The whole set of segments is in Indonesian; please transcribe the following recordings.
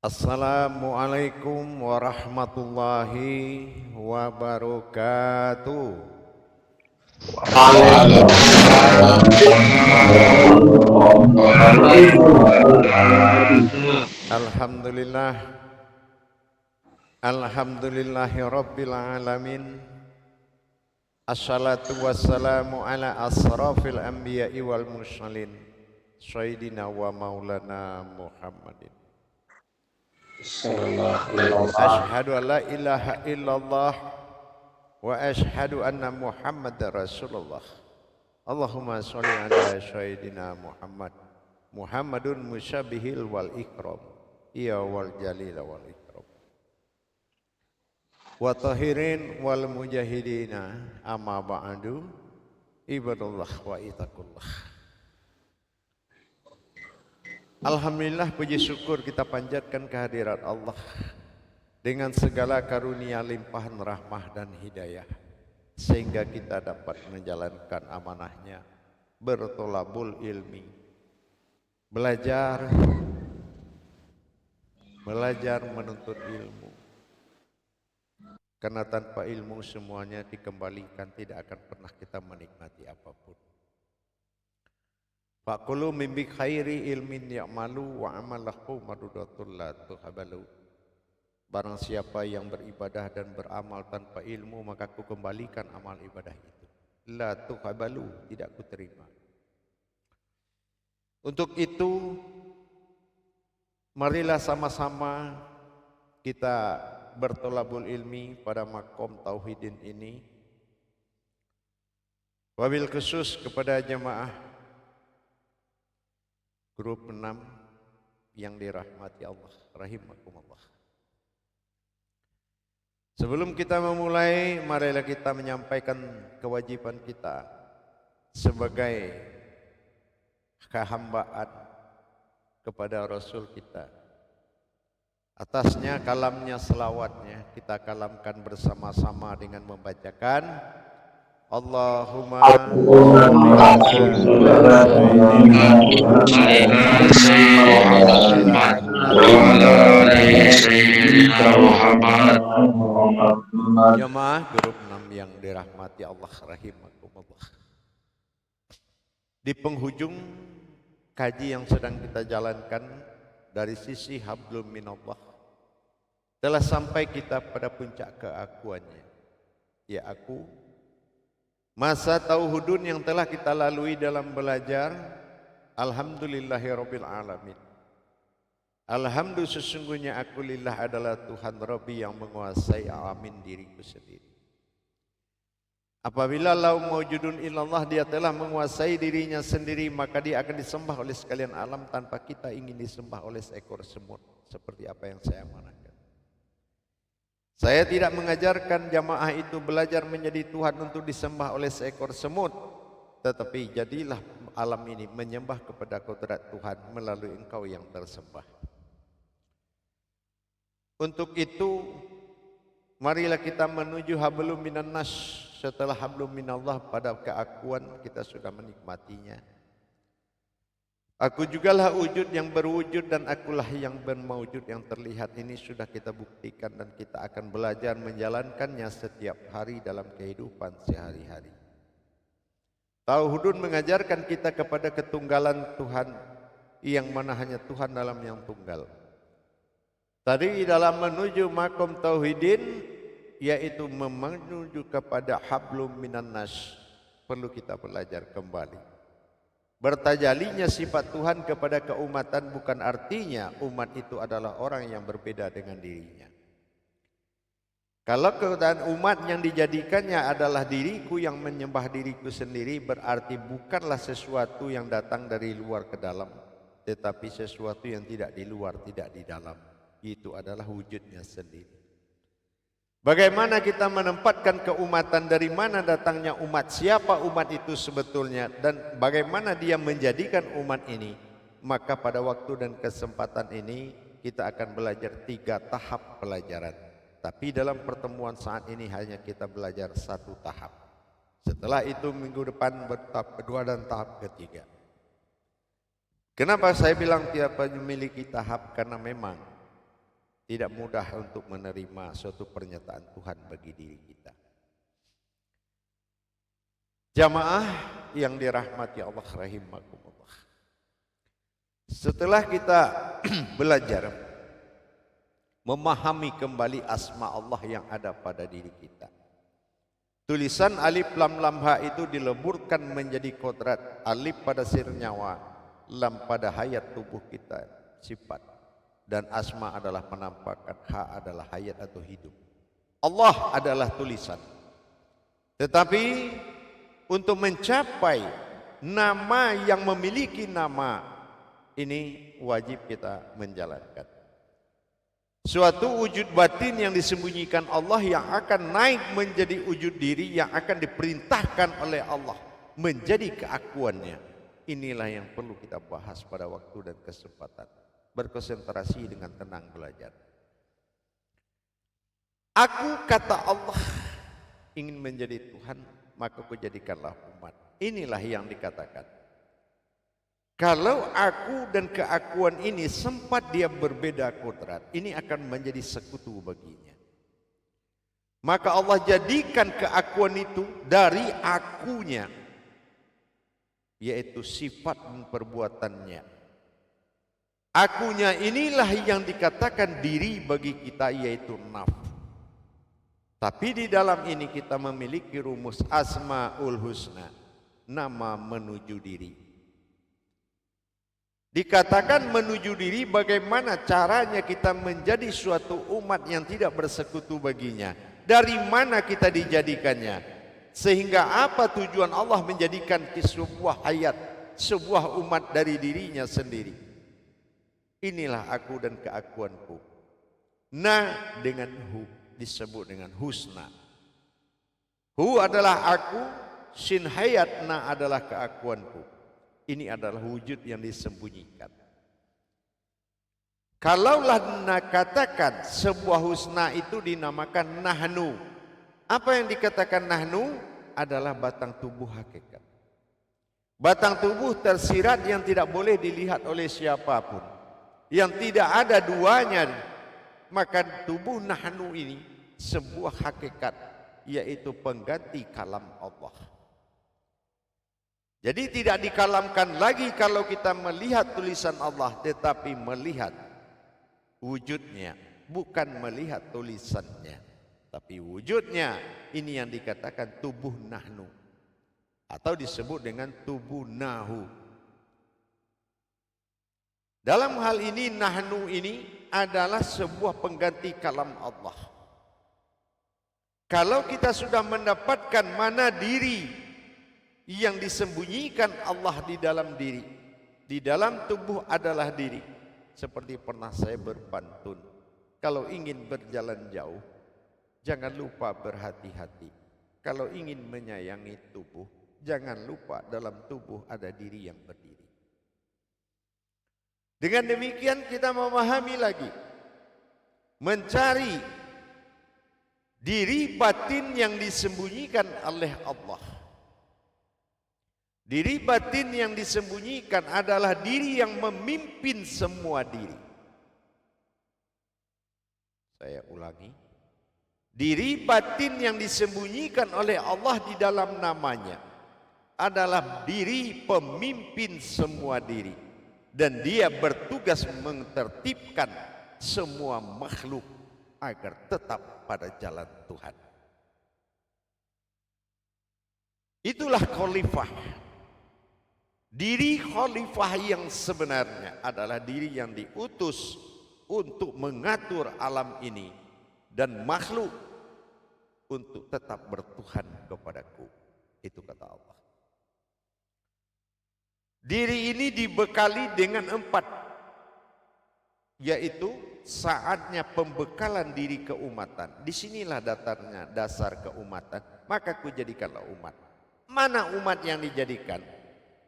Assalamualaikum warahmatullahi wabarakatuh. Alhamdulillah, alhamdulillahi rabbil alamin. Assalatu wassalamu ala asrafil anbiya'i wal mursalin, sayyidina wa maulana Muhammadin. Ashhadu an la ilaha illallah wa ashhadu anna Muhammadar Rasulullah. Allahumma sholli ala sayyidina Muhammadun musyabihil wal ikram, iya wal jalil wal ikram, wa tahirin wal mujahidina, amma ba'du, ibadallah wa itakullah. Alhamdulillah, puji syukur kita panjatkan kehadirat Allah dengan segala karunia limpahan rahmah dan hidayah, sehingga kita dapat menjalankan amanahnya bertolabul ilmi, belajar menuntut ilmu, karena tanpa ilmu semuanya dikembalikan, tidak akan pernah kita menikmati apapun. Faqulu min bi khairi ilmin ya'malu wa amalahu madudatul la tuhabalu. Barang siapa yang beribadah dan beramal tanpa ilmu, maka ku kembalikan amal ibadah itu. La tuhabalu, tidak ku terima. Untuk itu, marilah sama-sama kita bertolabul ilmi pada makom tauhidin ini. Wabil khusus kepada jemaah grup 6 yang dirahmati Allah, rahimakumullah. Sebelum kita memulai, marilah kita menyampaikan kewajiban kita sebagai kehambaan kepada Rasul kita. Atasnya kalamnya, selawatnya kita kalamkan bersama-sama dengan membacakan Allahumma Jemaah grup 6 yang dirahmati Allah rahimakumullah. Di penghujung kaji yang sedang kita jalankan dari sisi hablum minallah, telah sampai kita pada puncak keakuannya, ya aku. Masa tauhudun yang telah kita lalui dalam belajar, alhamdulillahirabbil alamin. Alhamdulillah, sesungguhnya aku lillah adalah Tuhan Rabbi yang menguasai alamin diriku sendiri. Apabila lau maujudun illallah, dia telah menguasai dirinya sendiri, maka dia akan disembah oleh sekalian alam tanpa kita ingin disembah oleh seekor semut, seperti apa yang saya amanahkan. Saya tidak mengajarkan jamaah itu belajar menjadi Tuhan untuk disembah oleh seekor semut, tetapi jadilah alam ini menyembah kepada kodrat Tuhan melalui engkau yang tersembah. Untuk itu, marilah kita menuju hablum minan nas. Setelah hablum minallah, pada keakuan kita sudah menikmatinya. Aku jugalah wujud yang berwujud dan akulah yang bermaujud yang terlihat. Ini sudah kita buktikan dan kita akan belajar menjalankannya setiap hari dalam kehidupan sehari-hari. Tauhidun mengajarkan kita kepada ketunggalan Tuhan, yang mana hanya Tuhan dalam yang tunggal. Tadi dalam menuju makom tauhidin, yaitu menuju kepada hablum minan nas, perlu kita belajar kembali. Bertajalinya sifat Tuhan kepada keumatan bukan artinya umat itu adalah orang yang berbeda dengan dirinya. Kalau keadaan umat yang dijadikannya adalah diriku yang menyembah diriku sendiri, berarti bukanlah sesuatu yang datang dari luar ke dalam, tetapi sesuatu yang tidak di luar, tidak di dalam. Itu adalah wujudnya sendiri. Bagaimana kita menempatkan keumatan, dari mana datangnya umat, siapa umat itu sebetulnya, dan bagaimana dia menjadikan umat ini. Maka pada waktu dan kesempatan ini kita akan belajar 3 tahap pelajaran. Tapi dalam pertemuan saat ini hanya kita belajar 1 tahap. Setelah itu minggu depan tahap kedua dan tahap ketiga. Kenapa saya bilang tiap memiliki tahap? Karena memang tidak mudah untuk menerima suatu pernyataan Tuhan bagi diri kita. Jamaah yang dirahmati Allah rahimakumullah. Setelah kita belajar memahami kembali asma Allah yang ada pada diri kita, tulisan alif lam lam ha itu dileburkan menjadi kodrat. Alif pada sir nyawa, lam pada hayat tubuh kita, sifat, dan asma adalah penampakan, ha adalah hayat atau hidup. Allah adalah tulisan. Tetapi untuk mencapai nama yang memiliki nama ini wajib kita menjalankan suatu wujud batin yang disembunyikan Allah, yang akan naik menjadi wujud diri yang akan diperintahkan oleh Allah menjadi keakuannya. Inilah yang perlu kita bahas pada waktu dan kesempatan. Berkonsentrasi dengan tenang belajar. Aku, kata Allah, ingin menjadi Tuhan, maka kujadikanlah umat. Inilah yang dikatakan. Kalau aku dan keakuan ini sempat dia berbeda kodrat, ini akan menjadi sekutu baginya. Maka Allah jadikan keakuan itu dari akunya, yaitu sifat dan perbuatannya. Akunya inilah yang dikatakan diri bagi kita, yaitu nafs. Tapi di dalam ini kita memiliki rumus Asmaul Husna, nama menuju diri. Dikatakan menuju diri, bagaimana caranya kita menjadi suatu umat yang tidak bersekutu baginya. Dari mana kita dijadikannya? Sehingga apa tujuan Allah menjadikan sebuah hayat, sebuah umat dari dirinya sendiri. Inilah aku dan keakuanku. Na dengan hu disebut dengan husna. Hu adalah aku, sin hayat, na adalah keakuanku. Ini adalah wujud yang disembunyikan. Kalaulah katakan sebuah husna itu dinamakan nahnu. Apa yang dikatakan nahnu adalah batang tubuh hakikat. Batang tubuh tersirat yang tidak boleh dilihat oleh siapapun, yang tidak ada duanya. Maka tubuh nahnu ini sebuah hakikat, yaitu pengganti kalam Allah. Jadi tidak dikalamkan lagi kalau kita melihat tulisan Allah, tetapi melihat wujudnya, bukan melihat tulisannya, tapi wujudnya. Ini yang dikatakan tubuh nahnu, atau disebut dengan tubuh nahu. Dalam hal ini nahnu ini adalah sebuah pengganti kalam Allah. Kalau kita sudah mendapatkan mana diri yang disembunyikan Allah di dalam diri, di dalam tubuh adalah diri. Seperti pernah saya berpantun, kalau ingin berjalan jauh, jangan lupa berhati-hati. Kalau ingin menyayangi tubuh, jangan lupa dalam tubuh ada diri yang berdiri. Dengan demikian kita memahami lagi, mencari diri batin yang disembunyikan oleh Allah. Diri batin yang disembunyikan adalah diri yang memimpin semua diri. Saya ulangi. Diri batin yang disembunyikan oleh Allah di dalam namanya adalah diri pemimpin semua diri. Dan dia bertugas mentertibkan semua makhluk agar tetap pada jalan Tuhan. Itulah khalifah. Diri khalifah yang sebenarnya adalah diri yang diutus untuk mengatur alam ini dan makhluk untuk tetap bertuhan kepadaku. Itu kata Allah. Diri ini dibekali dengan 4, yaitu saatnya pembekalan diri keumatan. Disinilah dasar keumatan. Maka kujadikanlah umat. Mana umat yang dijadikan?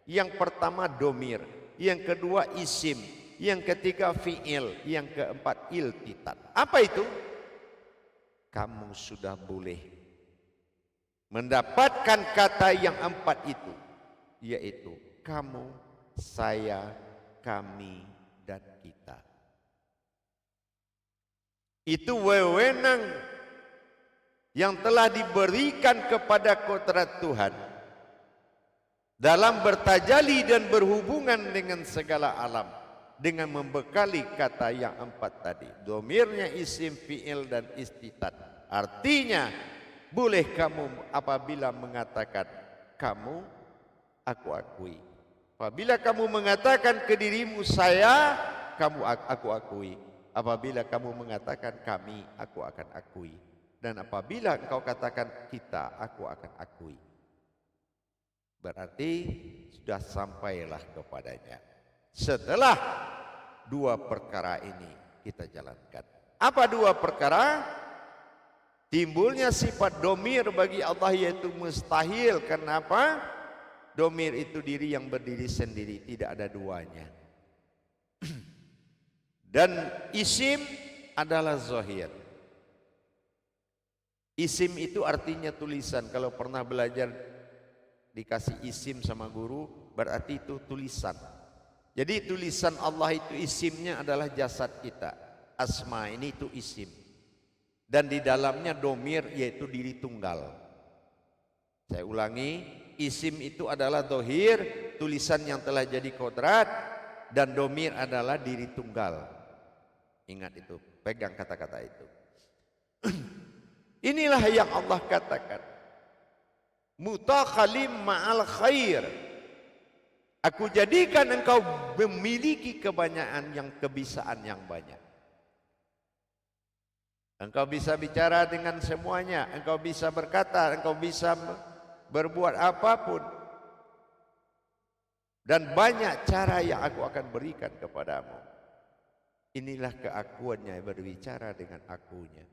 Yang pertama domir, yang kedua isim, yang ketiga fi'il, yang keempat iltitat. Apa itu? Kamu sudah boleh mendapatkan kata yang 4 itu, yaitu kamu, saya, kami, dan kita. Itu wewenang yang telah diberikan kepada kodrat Tuhan dalam bertajali dan berhubungan dengan segala alam dengan membekali kata yang 4 tadi. Domirnya isim, fi'il dan istitat. Artinya boleh kamu apabila mengatakan kamu, aku akui. Apabila kamu mengatakan ke dirimu saya, kamu aku akui. Apabila kamu mengatakan kami, aku akan akui. Dan apabila engkau katakan kita, aku akan akui. Berarti sudah sampailah kepadanya. Setelah 2 perkara ini kita jalankan. Apa 2 perkara? Timbulnya sifat domir bagi Allah yaitu mustahil. Kenapa? Domir itu diri yang berdiri sendiri, tidak ada duanya. Dan isim adalah zahir. Isim itu artinya tulisan. Kalau pernah belajar dikasih isim sama guru, berarti itu tulisan. Jadi tulisan Allah itu isimnya adalah jasad kita. Asma ini itu isim. Dan di dalamnya domir yaitu diri tunggal. Saya ulangi, isim itu adalah dohir, tulisan yang telah jadi kodrat, dan domir adalah diri tunggal. Ingat itu, pegang kata-kata itu. Inilah yang Allah katakan. Mutakhalim ma'al khair. Aku jadikan engkau memiliki kebanyakan yang kebisaan yang banyak. Engkau bisa bicara dengan semuanya, engkau bisa berkata, engkau bisa berbuat apapun. Dan banyak cara yang aku akan berikan kepadamu. Inilah keakuannya berbicara dengan akunya,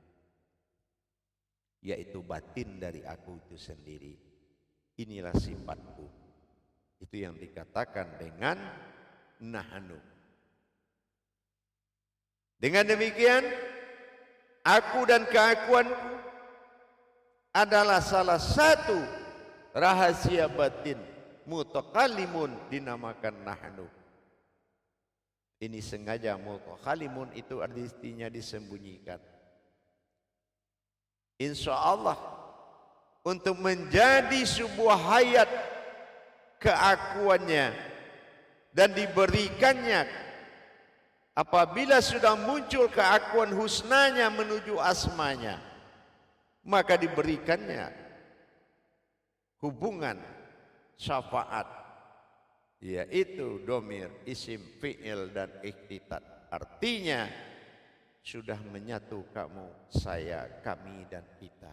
yaitu batin dari aku itu sendiri. Inilah sifatku. Itu yang dikatakan dengan nahnu. Dengan demikian, aku dan keakuanku adalah salah satu rahasia batin. Mutakalimun dinamakan nahnu. Ini sengaja mutakalimun itu artinya disembunyikan. Insya Allah untuk menjadi sebuah hayat keakuannya dan diberikannya apabila sudah muncul keakuan husnanya menuju asmanya, maka diberikannya hubungan syafaat, yaitu domir, isim, fi'il dan ikhtitat. Artinya sudah menyatu kamu, saya, kami dan kita.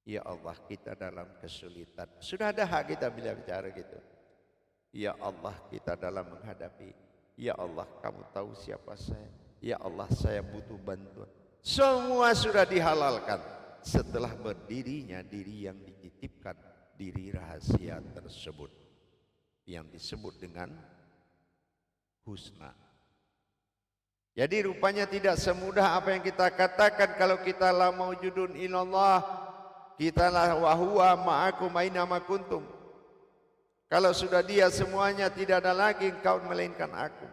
Ya Allah, kita dalam kesulitan. Sudah ada hak kita bila bicara gitu. Ya Allah, kita dalam menghadapi. Ya Allah, kamu tahu siapa saya. Ya Allah, saya butuh bantuan. Semua sudah dihalalkan setelah berdirinya diri yang dititipkan, diri rahasia tersebut yang disebut dengan husna. Jadi rupanya tidak semudah apa yang kita katakan. Kalau kita la maujudun ilallah, kita lah wahuwa ma'akum aina ma kuntum. Kalau sudah dia semuanya, tidak ada lagi engkau melainkan aku.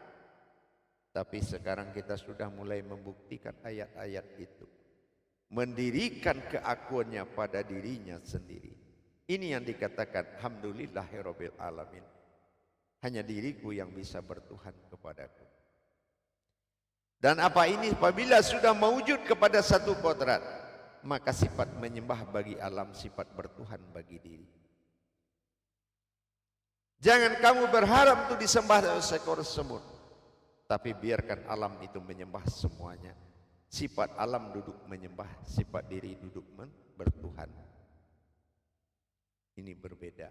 Tapi sekarang kita sudah mulai membuktikan ayat-ayat itu, mendirikan keakuannya pada dirinya sendiri. Ini yang dikatakan alhamdulillahirabbil alamin. Hanya diriku yang bisa bertuhan kepadaku. Dan apa ini apabila sudah mewujud kepada satu kodrat, maka sifat menyembah bagi alam, sifat bertuhan bagi diri. Jangan kamu berharap untuk disembah seekor semut, tapi biarkan alam itu menyembah semuanya. Sifat alam duduk menyembah, sifat diri duduk bertuhan. Ini berbeda.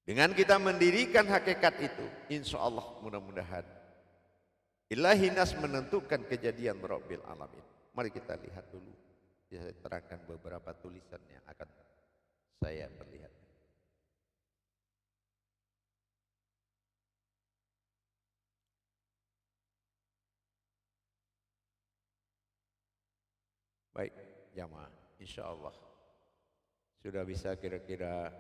Dengan kita mendirikan hakikat itu, insya Allah mudah-mudahan Ilahi nas menentukan kejadian Rabbil Alamin. Mari kita lihat dulu. Saya terangkan beberapa tulisan yang akan saya perlihatkan. Baik, jamaah, insya Allah sudah bisa kira-kira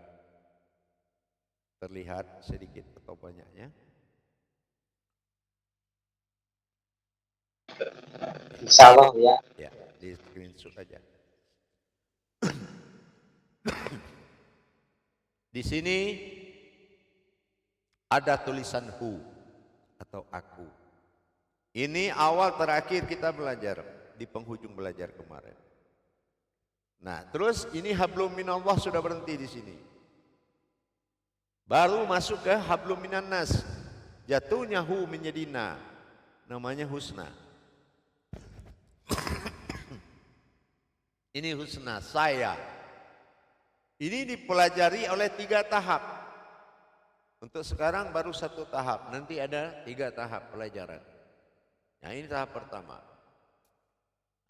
terlihat sedikit atau banyaknya. Insya Allah ya. Ya, di screenshot aja. Di sini ada tulisan hu atau aku. Ini awal terakhir kita belajar di penghujung belajar kemarin. Nah, terus ini hablum minallah sudah berhenti di sini. Baru masuk ke hablum minannas. Jatuhnya hu menjadi na. Namanya husna. Ini husna, saya. Ini dipelajari oleh 3 tahap. Untuk sekarang baru 1 tahap. Nanti ada 3 tahap pelajaran. Nah, ini tahap pertama.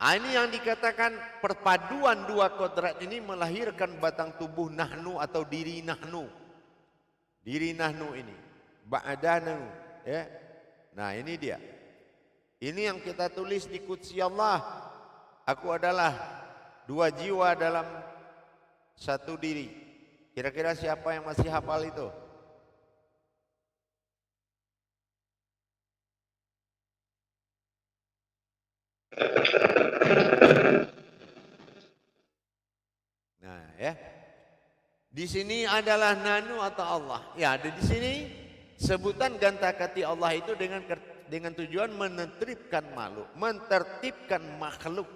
Nah, ini yang dikatakan perpaduan 2 kodrat ini melahirkan batang tubuh nahnu atau diri nahnu. Diri nahnu ini. Ba'danu. Ya. Nah, ini dia. Ini yang kita tulis di Qudsi Allah. Aku adalah 2 jiwa dalam 1 diri. Kira-kira siapa yang masih hafal itu? Nah, ya. Di sini adalah nanu atau Allah. Ya, ada di sini sebutan ganta kati Allah itu dengan tujuan mentertibkan makhluk.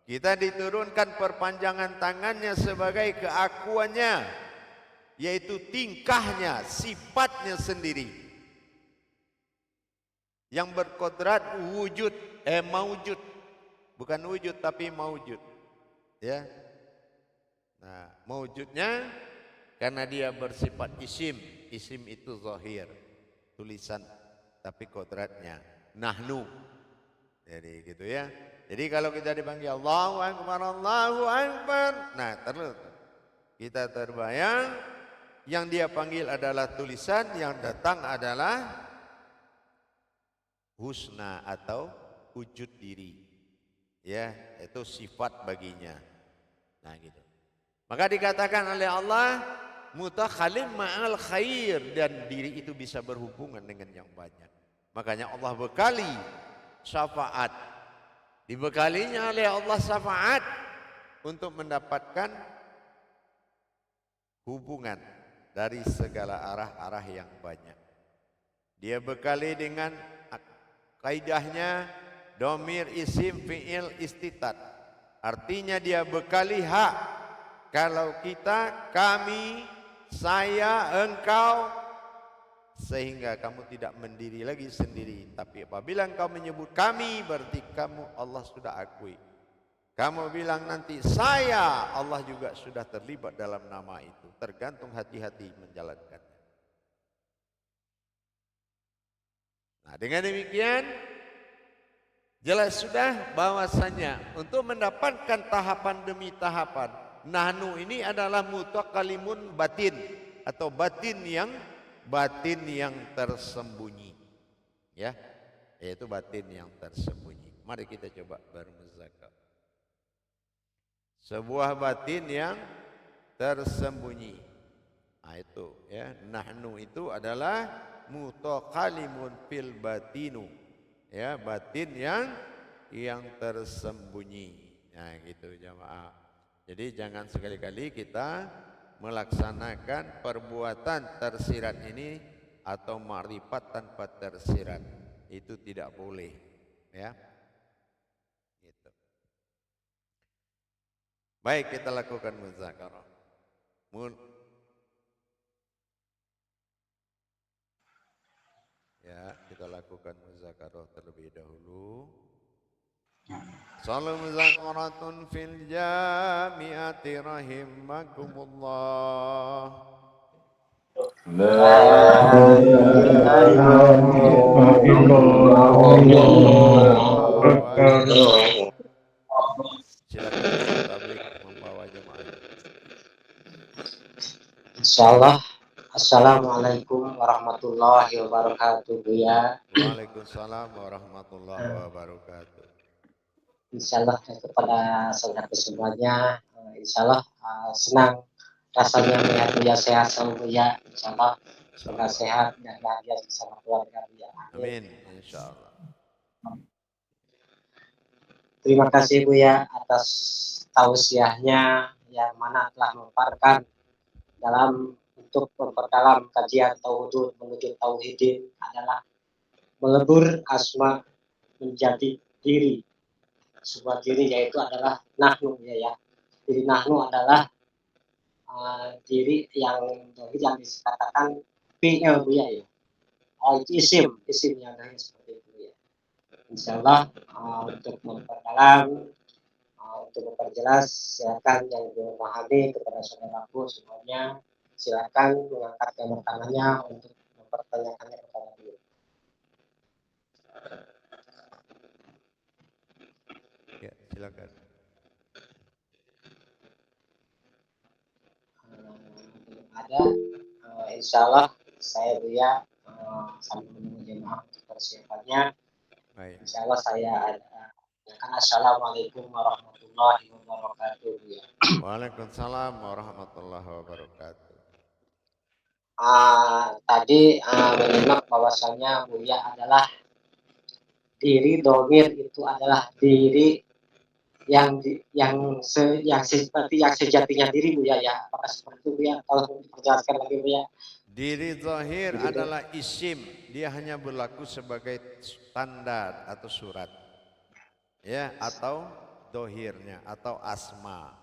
Kita diturunkan perpanjangan tangannya sebagai keakuannya, yaitu tingkahnya, sifatnya sendiri yang berkodrat wujud, maujud, bukan wujud tapi maujud, ya. Nah, maujudnya karena dia bersifat isim, isim itu zahir, tulisan, tapi kodratnya nahnu. Jadi gitu ya. Jadi kalau kita dipanggil Allahu Akbar, Allahu Akbar, nah terus kita terbayang yang dia panggil adalah tulisan, yang datang adalah husna atau wujud diri. Ya, itu sifat baginya. Nah gitu. Maka dikatakan oleh Allah mutakhalim ma'al khair, dan diri itu bisa berhubungan dengan yang banyak. Makanya Allah bekali syafaat. Dibekalinya oleh Allah syafaat untuk mendapatkan hubungan dari segala arah-arah yang banyak. Dia bekali dengan kaidahnya domir isim fi'il istitat. Artinya dia bekali hak. Kalau kita, kami, saya, engkau, sehingga kamu tidak mendiri lagi sendiri. Tapi apabila engkau menyebut kami, berarti kamu Allah sudah akui. Kamu bilang nanti saya, Allah juga sudah terlibat dalam nama itu. Tergantung hati-hati menjalankannya. Nah, dengan demikian jelas sudah bahwasanya untuk mendapatkan tahapan demi tahapan, nahnu ini adalah mutakalimun batin atau batin yang tersembunyi, ya, yaitu batin yang tersembunyi. Mari kita coba bermuzakarah. Sebuah batin yang tersembunyi. Nah itu ya, nahnu itu adalah mutakalimun fil batinu. Ya, batin yang tersembunyi. Nah gitu jamaah. Jadi jangan sekali-kali kita melaksanakan perbuatan tersirat ini atau ma'rifat tanpa tersirat. Itu tidak boleh, ya. Gitu. Baik, kita lakukan muzakarah. Ya, kita lakukan muzakarah terlebih dahulu. Salam muzakaratun fil jami'ati rahimakumullah. La ilaha illallah. Silakan Ustaz Tablik membawa jemaah. Insyaallah. Assalamualaikum warahmatullahi wabarakatuh ya. Waalaikumsalam warahmatullahi wabarakatuh. Insyaallah kepada saudara semuanya, insyaallah senang rasanya melihat Buya sehat selalu ya. Insyaallah semoga sehat dan bahagia bersama keluarga Buya. Amin, insya Allah. Terima kasih Buya atas tausiahnya yang mana telah memaparkan dalam untuk memperdalam kajian tauhid menuju tauhidin adalah melebur asma menjadi diri. Sebuah diri yaitu adalah nahnu ya. Diri nahnu adalah diri yang dikatakan PL ya. Oh itu isim yang lain seperti itu ya. Insya Allah untuk memperdalam untuk memperjelas silakan yang memahami kepada saudaraku semuanya silakan mengangkat gambar tangannya untuk mempertanyakannya kepada beliau. Ya, silakan. Ada insya Allah saya Buya sambil menunggu jemaah untuk persiapannya. Baik. Insya Allah saya Assalamualaikum warahmatullahi wabarakatuh Buya. Waalaikumsalam warahmatullahi wabarakatuh. Tadi menyimak bahwasanya Buya adalah diri domir itu adalah diri yang seperti yang sejatinya diri Buya ya. Apakah seperti itu Buya? Kalau diperjelaskan lagi Buya. Diri zahir adalah isim, dia hanya berlaku sebagai tanda atau surat, ya, atau dohirnya atau asma.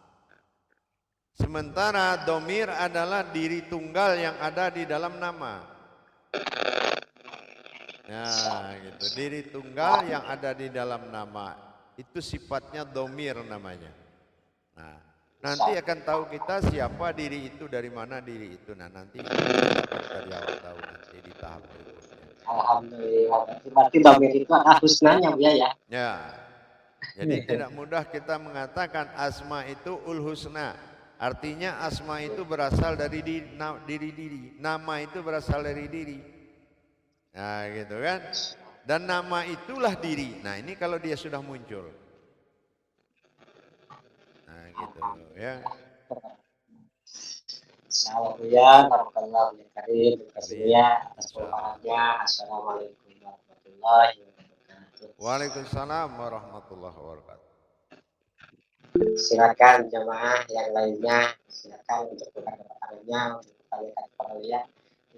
Sementara domir adalah diri tunggal yang ada di dalam nama. Nah, gitu. Diri tunggal yang ada di dalam nama itu sifatnya domir namanya. Nah, nanti akan tahu kita siapa diri itu, dari mana diri itu. Nah, nanti akan beliau tahu nanti di tahap berikutnya. Alhamdulillah. Berarti domir itu adalah husnanya Buya ya. Ya. Jadi tidak mudah kita mengatakan asma itu ul husna. Artinya asma itu berasal dari diri. Nama itu berasal dari diri. Nah, gitu kan? Dan nama itulah diri. Nah, ini kalau dia sudah muncul. Nah, gitu ya. Insyaallah Buya, barakallahu fiik karim. Terima kasih Buya atas pemaparannya. Assalamualaikum warahmatullahi wabarakatuh. Waalaikumsalam warahmatullahi wabarakatuh. Silakan jemaah yang lainnya, silakan untuk pertanyaannya, untuk bertanyakan kepada Buya.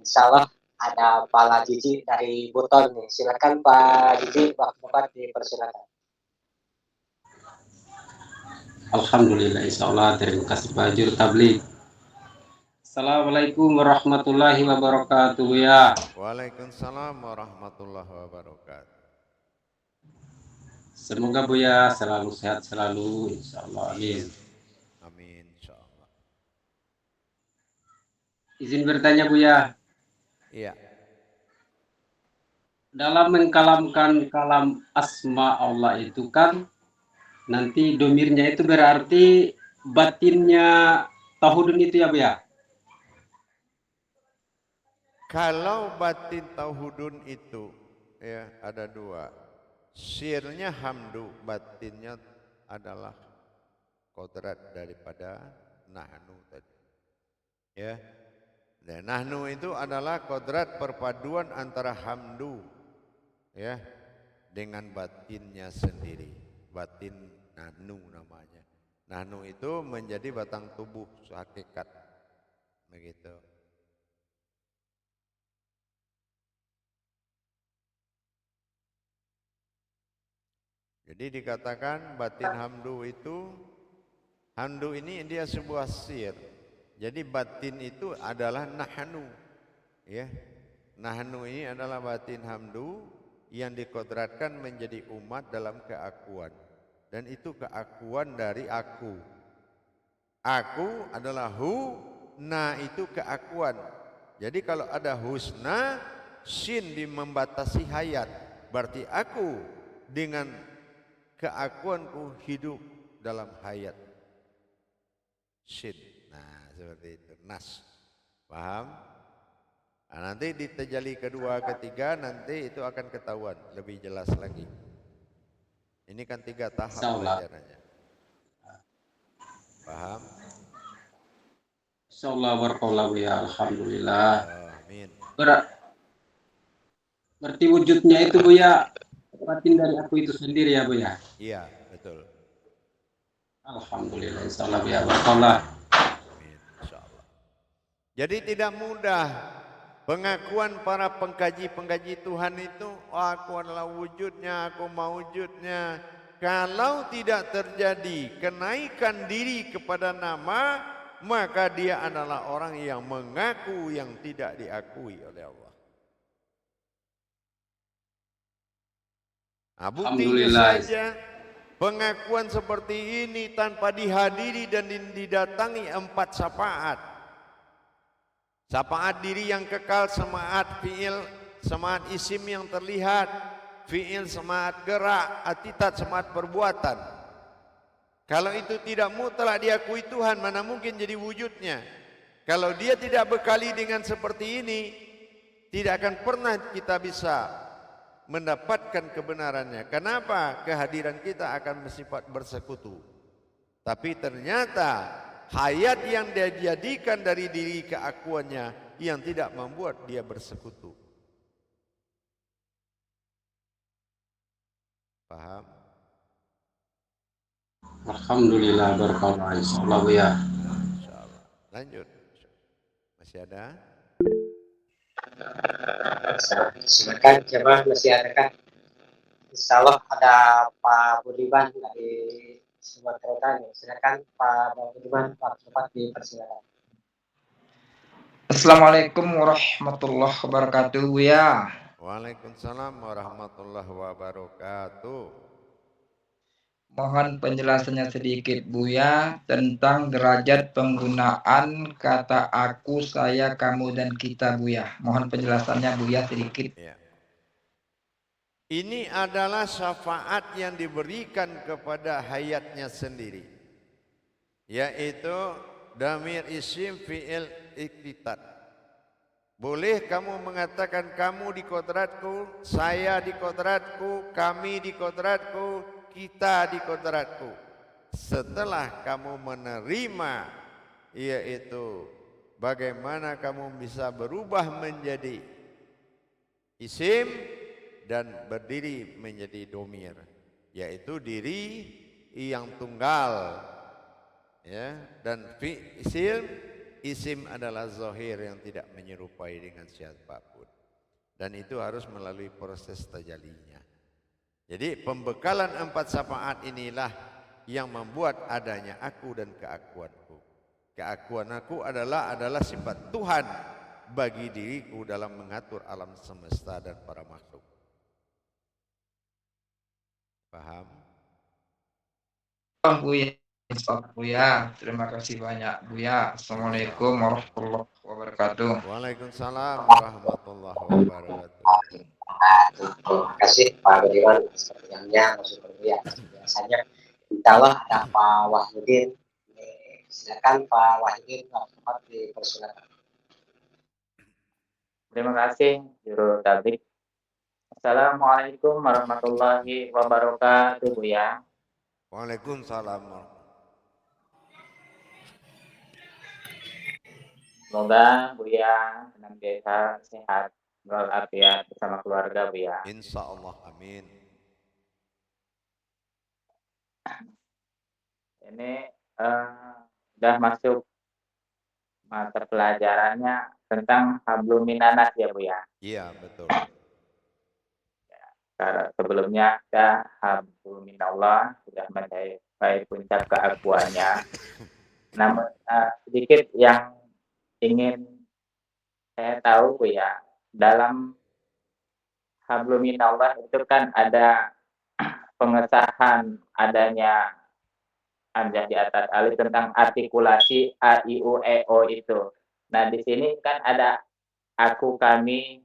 Insyaallah ada Pak Lajiji dari Buton nih. Silakan Pak Jiji, waktu dipersilakan. Alhamdulillah, insyaallah. Terima kasih Pak Juru Tabligh. Assalamualaikum warahmatullahi wabarakatuh ya. Waalaikumsalam warahmatullahi wabarakatuh. Semoga Buya selalu sehat selalu, insyaallah. Amin. Amin, insyaallah. Izin bertanya Buya. Iya. Dalam mengkalamkan kalam asma Allah itu kan nanti domirnya itu berarti batinnya tauhidun itu ya Buya. Kalau batin tauhidun itu ya ada dua. Sirnya hamdu, batinnya adalah kodrat daripada nahnu tadi. Ya. Dan nahnu itu adalah kodrat perpaduan antara hamdu ya dengan batinnya sendiri. Batin nahnu namanya. Nahnu itu menjadi batang tubuh hakikat. Begitu. Jadi dikatakan batin hamdu itu, hamdu ini dia sebuah sir. Jadi batin itu adalah nahnu. Ya. Nahnu ini adalah batin hamdu yang dikodratkan menjadi umat dalam keakuan. Dan itu keakuan dari aku. Aku adalah hu, na itu keakuan. Jadi kalau ada husna, sin membatasi hayat. Berarti aku dengan keakuanku hidup dalam hayat. Shin. Nah, seperti itu. Nas. Paham? Nah, nanti di tajalli kedua, ketiga nanti itu akan ketahuan lebih jelas lagi. Ini kan 3 tahap pelajarannya. Paham? Insyaallah barakallahu ya. Alhamdulillah. Amin. Berarti wujudnya itu Buya batin dari aku itu sendiri ya Buya. Iya, betul. Alhamdulillah, insyaallah Buya. Barakallah. Amin, insyaallah. Jadi tidak mudah pengakuan para pengkaji-pengkaji Tuhan itu, oh, aku adalah wujudnya, aku mewujudnya. Kalau tidak terjadi kenaikan diri kepada nama, maka dia adalah orang yang mengaku yang tidak diakui oleh Allah. Nah, buktinya Alhamdulillah. saja pengakuan seperti ini tanpa dihadiri dan didatangi 4 syafaat. Syafaat diri yang kekal, semaat fi'il, semaat isim yang terlihat, fi'il semaat gerak, atitat semaat perbuatan. Kalau itu tidak mutlak diakui Tuhan, mana mungkin jadi wujudnya. Kalau dia tidak bekali dengan seperti ini, tidak akan pernah kita bisa mendapatkan kebenarannya. Kenapa? Kehadiran kita akan bersifat bersekutu. Tapi ternyata hayat yang dia jadikan dari diri keakuannya yang tidak membuat dia bersekutu. Paham? Alhamdulillah, barakallah, insyaallah Buya. Insyaallah. Lanjut. Masih ada? Silakan jemaah, masih ada kan? Insyaallah ada Pak Budiman dari Sumatera Utara. Silakan Pak Budiman, Pak Cepat dipersilakan. Assalamualaikum warahmatullahi wabarakatuh, Buya. Waalaikumsalam warahmatullahi wabarakatuh. Mohon penjelasannya sedikit, Buya, tentang derajat penggunaan kata aku, saya, kamu, dan kita, Buya. Mohon penjelasannya, Buya, sedikit. Ya. Ini adalah syafaat yang diberikan kepada hayatnya sendiri, yaitu damir isim fi'il iktitat. Boleh kamu mengatakan kamu di kodratku, saya di kodratku, kami di kodratku, kita di kodratku. Setelah kamu menerima, yaitu bagaimana kamu bisa berubah menjadi isim dan berdiri menjadi domir, yaitu diri yang tunggal, ya. Dan isim adalah zahir yang tidak menyerupai dengan siapapun, dan itu harus melalui proses tajalinya. Jadi pembekalan 4 syafaat inilah yang membuat adanya aku dan keakuanku. Keakuan aku adalah sifat Tuhan bagi diriku dalam mengatur alam semesta dan para makhluk. Paham? Buya. Buya, terima kasih banyak, Buya. Assalamualaikum warahmatullahi wabarakatuh. Waalaikumsalam warahmatullahi wabarakatuh. Terima kasih Pak Budiman atas pertanyaannya, masuk Buya. Biasanya insyaallah ada Pak Wahyudin. Silakan Pak Wahyudin, Pak Cepat dipersilakan. Terima kasih, Juru Tablik. Assalamualaikum warahmatullahi wabarakatuh, Buya. Waalaikumsalam. Semoga Buya senantiasa sehat walafiat bersama keluarga, Buya. Insya Allah, amin. Ini sudah masuk mata pelajarannya tentang hablum minanas ya, Buya. Iya, betul. Karena sebelumnya ada hablum minallah, sudah mencapai puncak keakuannya. Namun sedikit yang ingin saya tahu, Buya, dalam hablum minallah itu kan ada pengesahan adanya ada di atas alif tentang artikulasi a, i, u, e, o itu. Nah, di sini kan ada aku, kami,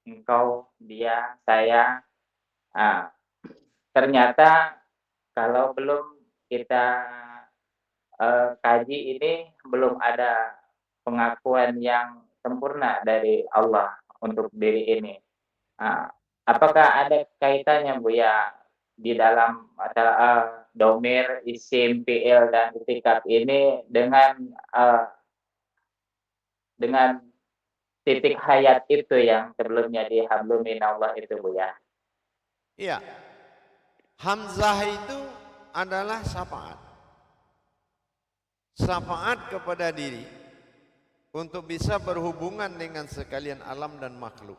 engkau, dia, saya. Ternyata kalau belum kita kaji ini, belum ada pengakuan yang sempurna dari Allah untuk diri ini. Apakah ada kaitannya, Buya, di dalam masalah domir, isim, fi'il, dan itikad ini dengan titik hayat itu yang sebelumnya di hablum minallah itu Buya. Iya. Hamzah itu adalah syafaat. Syafaat kepada diri untuk bisa berhubungan dengan sekalian alam dan makhluk.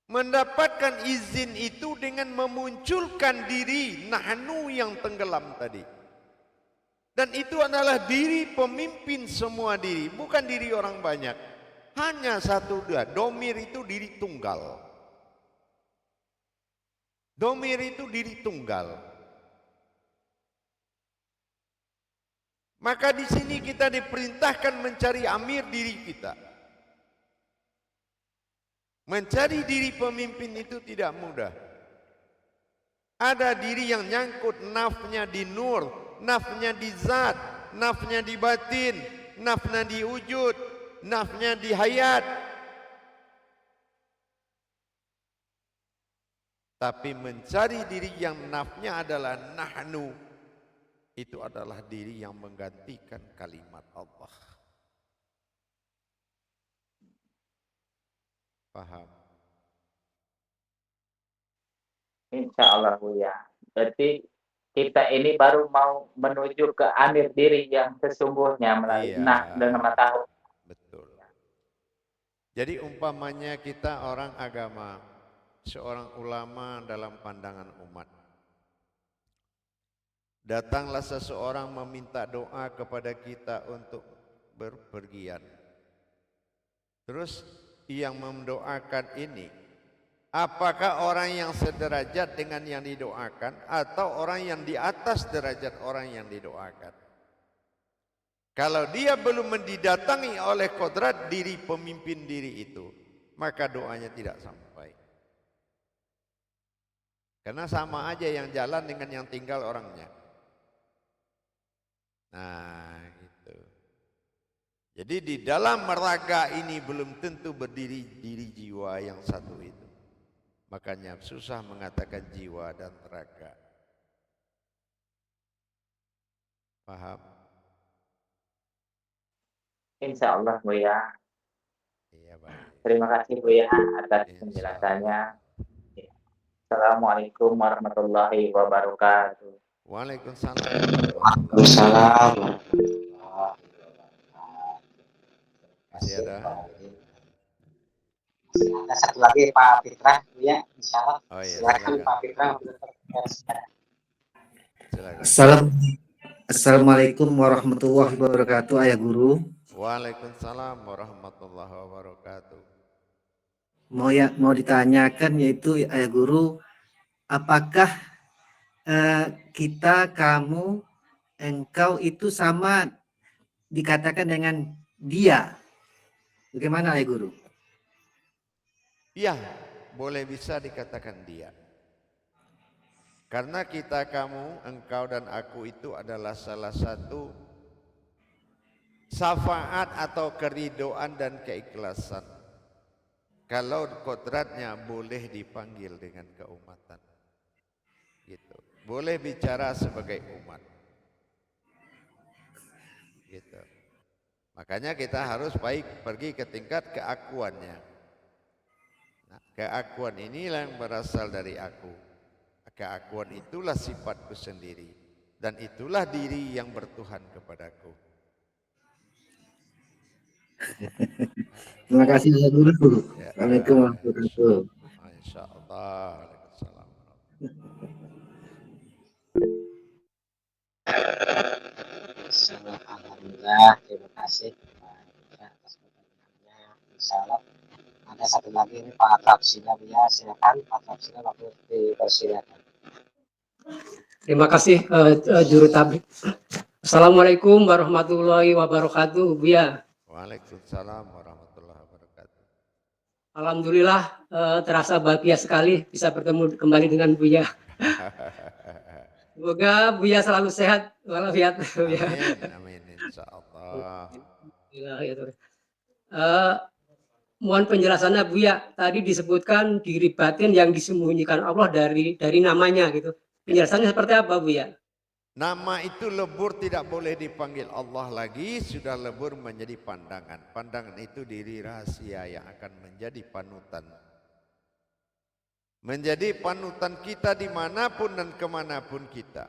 Mendapatkan izin itu dengan memunculkan diri nahnu yang tenggelam tadi. Dan itu adalah diri pemimpin semua diri, bukan diri orang banyak. Hanya satu dua, domir itu diri tunggal. Domir itu diri tunggal. Maka di sini kita diperintahkan mencari amir diri kita. Mencari diri pemimpin itu tidak mudah. Ada diri yang nyangkut nafnya di nur, nafnya di zat, nafnya di batin, nafnya di wujud, nafnya di hayat. Tapi mencari diri yang nafnya adalah nahnu, itu adalah diri yang menggantikan kalimat Allah. Paham? Insya Allah Buya. Berarti kita ini baru mau menuju ke amir diri yang sesungguhnya melalui dengan tahu. Betul. Jadi umpamanya kita orang agama, seorang ulama dalam pandangan umat. Datanglah seseorang meminta doa kepada kita untuk berpergian. Terus yang mendoakan ini, apakah orang yang sederajat dengan yang didoakan atau orang yang di atas derajat orang yang didoakan? Kalau dia belum didatangi oleh kodrat diri pemimpin diri itu, maka doanya tidak sampai. Karena sama aja yang jalan dengan yang tinggal orangnya. Nah, gitu. Jadi di dalam raga ini belum tentu berdiri diri jiwa yang satu itu. Makanya susah mengatakan jiwa dan raga. Paham? Insya Allah Buya. Iya, baik. Terima kasih Buya atas penjelasannya. Assalamualaikum warahmatullahi wabarakatuh. Waalaikumsalam. Waalaikumsalam. Masih ada? Ada satu lagi Pak Fitra, ya, insya Allah. Oh iya, Silakan silakan. Pak Fitra. Silakan. Assalamualaikum warahmatullahi wabarakatuh, Ayah Guru. Waalaikumsalam warahmatullahi wabarakatuh. Mau ditanyakan yaitu Ayah Guru, apakah kita, kamu, engkau itu sama dikatakan dengan dia? Bagaimana Ayah Guru? Iya, boleh bisa dikatakan dia. Karena kita, kamu, engkau dan aku itu adalah salah satu syafaat atau keridoan dan keikhlasan. Kalau kodratnya boleh dipanggil dengan keumatan. Gitu. Boleh bicara sebagai umat. Gitu. Makanya kita harus baik pergi ke tingkat keakuannya. Nah, keakuan inilah yang berasal dari aku. Keakuan itulah sifatku sendiri. Dan itulah diri yang bertuhan kepadaku. Terima kasih Ayah Guru. Ya, Assalamualaikum warahmatullahi wabarakatuh. Insyaallah. Waalaikumsalam. Alhamdulillah, terima kasih Pak Fitra atas pertanyaannya. Insya Allah ada satu lagi ini Pak Trapsila, ya, silakan Pak Trapsila, waktu dipersilakan. Terima kasih Juru Tablik. Assalamualaikum warahmatullahi wabarakatuh, Buya. Waalaikumsalam warahmatullahi wabarakatuh. Alhamdulillah terasa bahagia sekali bisa bertemu kembali dengan Buya. Semoga Buya selalu sehat walafiat. Amin, insyaallah. Mohon penjelasannya Buya. Tadi disebutkan diri batin yang disembunyikan Allah dari namanya gitu. Penjelasannya seperti apa Buya? Nama itu lebur tidak boleh dipanggil Allah lagi, sudah lebur menjadi pandangan. Pandangan itu diri rahasia yang akan menjadi panutan. Menjadi panutan kita dimanapun dan kemanapun kita.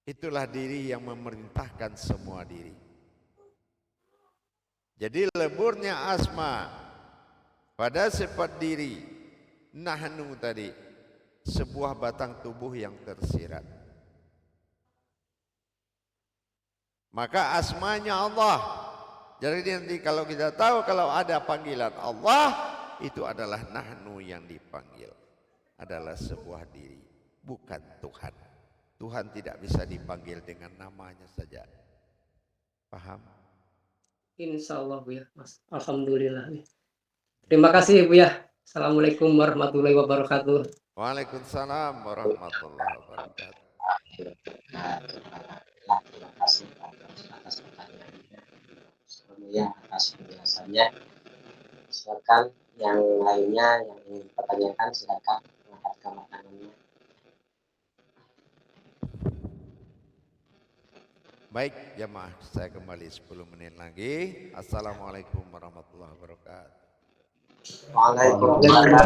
Itulah diri yang memerintahkan semua diri. Jadi leburnya asma pada sifat diri, nahnu tadi, sebuah batang tubuh yang tersirat. Maka asmanya Allah. Jadi nanti kalau kita tahu kalau ada panggilan Allah, itu adalah nahnu yang dipanggil. Adalah sebuah diri, bukan Tuhan. Tuhan tidak bisa dipanggil dengan namanya saja. Paham? Insya Allah Bu ya, Mas. Alhamdulillah. Terima kasih Bu ya. Assalamualaikum warahmatullahi wabarakatuh. Waalaikumsalam warahmatullahi wabarakatuh. Terima kasih atas pertanyaannya. Sebelumnya atas penjelasannya. Silakan yang lainnya yang ingin pertanyakan, silakan mengangkat kamar tangannya. Baik jamaah, saya kembali 10 menit lagi. Assalamualaikum warahmatullahi wabarakatuh. Waalaikumsalam.